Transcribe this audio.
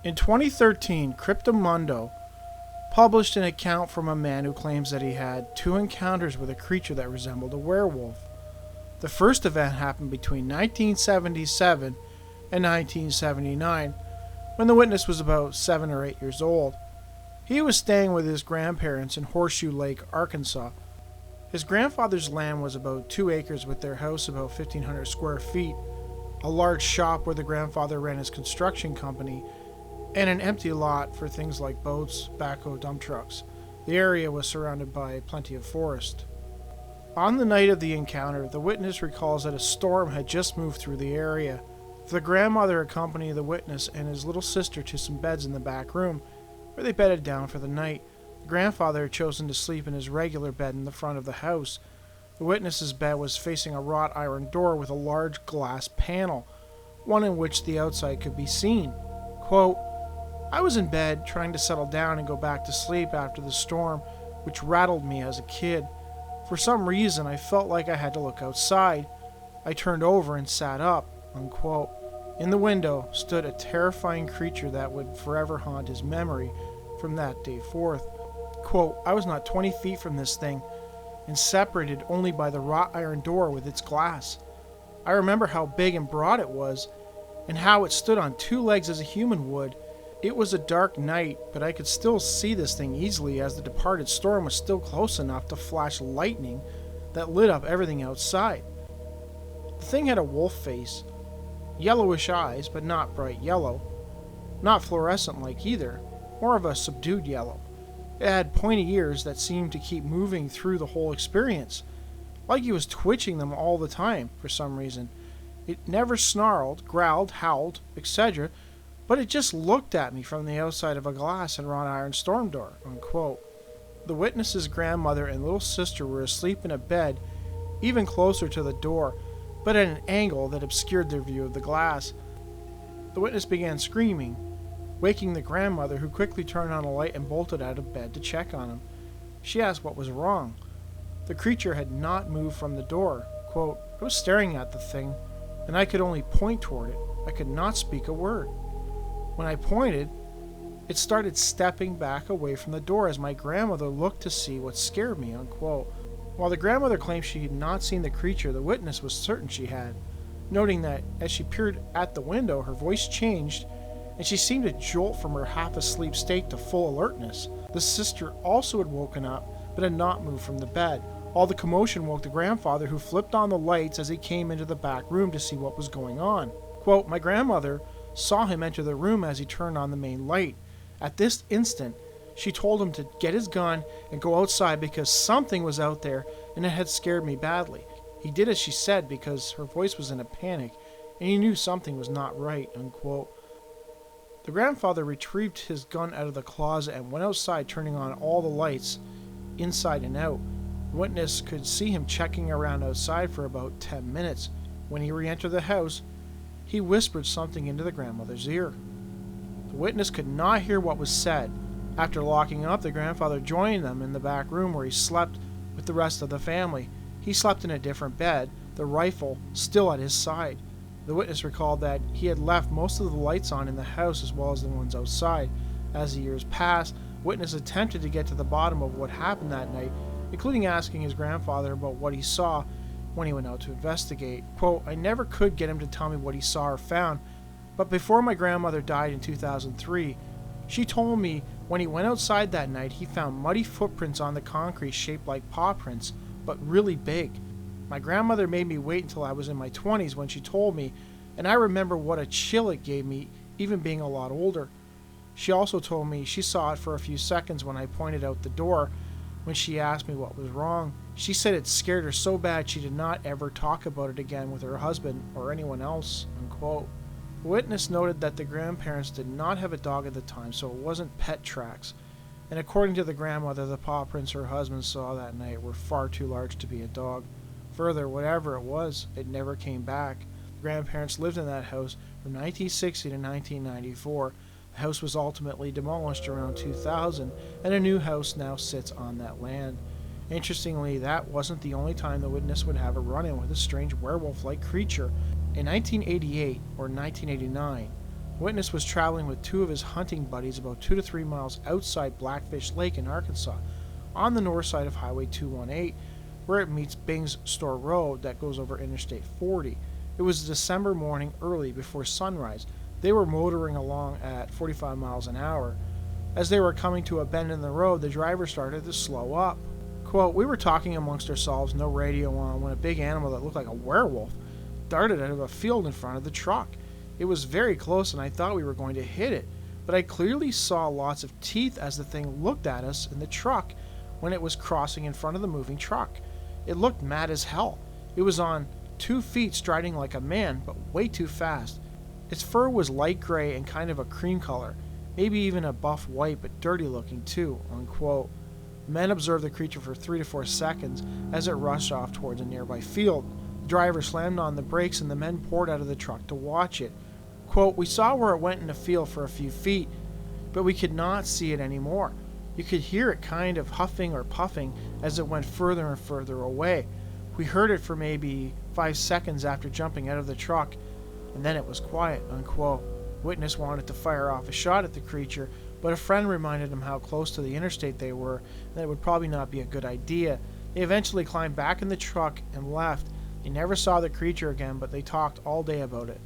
In 2013, Cryptomundo published an account from a man who claims that he had two encounters with a creature that resembled a werewolf. The first event happened between 1977 and 1979, when the witness was about 7 or 8 years old. He was staying with his grandparents in Horseshoe Lake, Arkansas. His grandfather's land was about 2 acres with their house about 1,500 square feet, a large shop where the grandfather ran his construction company, and an empty lot for things like boats, backhoe, dump trucks. The area was surrounded by plenty of forest. On the night of the encounter, the witness recalls that a storm had just moved through the area. The grandmother accompanied the witness and his little sister to some beds in the back room, where they bedded down for the night. The grandfather had chosen to sleep in his regular bed in the front of the house. The witness's bed was facing a wrought iron door with a large glass panel, one in which the outside could be seen. Quote, "I was in bed trying to settle down and go back to sleep after the storm, which rattled me as a kid. For some reason, I felt like I had to look outside. I turned over and sat up." Unquote. In the window stood a terrifying creature that would forever haunt his memory from that day forth. Quote, "I was not 20 feet from this thing, and separated only by the wrought iron door with its glass. I remember how big and broad it was, and how it stood on 2 legs as a human would. It was a dark night, but I could still see this thing easily, as the departed storm was still close enough to flash lightning that lit up everything outside. The thing had a wolf face, yellowish eyes, but not bright yellow, not fluorescent-like either, more of a subdued yellow. It had pointy ears that seemed to keep moving through the whole experience, like he was twitching them all the time for some reason. It never snarled, growled, howled, etc., but it just looked at me from the outside of a glass and wrought iron storm door." Unquote. The witness's grandmother and little sister were asleep in a bed even closer to the door, but at an angle that obscured their view of the glass. The witness began screaming, waking the grandmother, who quickly turned on a light and bolted out of bed to check on him. She asked what was wrong. The creature had not moved from the door. Quote, "I was staring at the thing, and I could only point toward it. I could not speak a word. When I pointed, it started stepping back away from the door as my grandmother looked to see what scared me." Unquote. While the grandmother claimed she had not seen the creature, the witness was certain she had, noting that as she peered at the window, her voice changed, and she seemed to jolt from her half-asleep state to full alertness. The sister also had woken up, but had not moved from the bed. All the commotion woke the grandfather, who flipped on the lights as he came into the back room to see what was going on. Quote, "My grandmother saw him enter the room as he turned on the main light. At this instant, she told him to get his gun and go outside because something was out there and it had scared me badly. He did as she said because her voice was in a panic and he knew something was not right." Unquote. The grandfather retrieved his gun out of the closet and went outside, turning on all the lights inside and out. The witness could see him checking around outside for about 10 minutes. When he re-entered the house, he whispered something into the grandmother's ear. The witness could not hear what was said. After locking up, the grandfather joined them in the back room where he slept with the rest of the family. He slept in a different bed, the rifle still at his side. The witness recalled that he had left most of the lights on in the house as well as the ones outside. As the years passed, witness attempted to get to the bottom of what happened that night, including asking his grandfather about what he saw when he went out to investigate. Quote, "I never could get him to tell me what he saw or found, but before my grandmother died in 2003, she told me when he went outside that night he found muddy footprints on the concrete shaped like paw prints, but really big. My grandmother made me wait until I was in my 20s when she told me, and I remember what a chill it gave me, even being a lot older. She also told me she saw it for a few seconds when I pointed out the door when she asked me what was wrong. She said it scared her so bad she did not ever talk about it again with her husband or anyone else." Unquote. The witness noted that the grandparents did not have a dog at the time, so it wasn't pet tracks. And according to the grandmother, the paw prints her husband saw that night were far too large to be a dog. Further, whatever it was, it never came back. The grandparents lived in that house from 1960 to 1994. The house was ultimately demolished around 2000, and a new house now sits on that land. Interestingly, that wasn't the only time the witness would have a run-in with a strange werewolf-like creature. In 1988 or 1989, Witness was traveling with two of his hunting buddies about 2 to 3 miles outside Blackfish Lake in Arkansas, on the north side of Highway 218, where it meets Bing's Store Road that goes over Interstate 40. It was a December morning early before sunrise. They were motoring along at 45 miles an hour. As they were coming to a bend in the road, the driver started to slow up. Quote, "We were talking amongst ourselves, no radio on, when a big animal that looked like a werewolf darted out of a field in front of the truck. It was very close and I thought we were going to hit it, but I clearly saw lots of teeth as the thing looked at us in the truck when it was crossing in front of the moving truck. It looked mad as hell. It was on 2 feet striding like a man, but way too fast. Its fur was light gray and kind of a cream color, maybe even a buff white, but dirty looking too," unquote. Men observed the creature for 3 to 4 seconds as it rushed off towards a nearby field. The driver slammed on the brakes and the men poured out of the truck to watch it. Quote, "We saw where it went in the field for a few feet, but we could not see it anymore. You could hear it kind of huffing or puffing as it went further and further away. We heard it for maybe 5 seconds after jumping out of the truck, and then it was quiet," unquote. Witness wanted to fire off a shot at the creature, but a friend reminded him how close to the interstate they were and that it would probably not be a good idea. They eventually climbed back in the truck and left. They never saw the creature again, but they talked all day about it.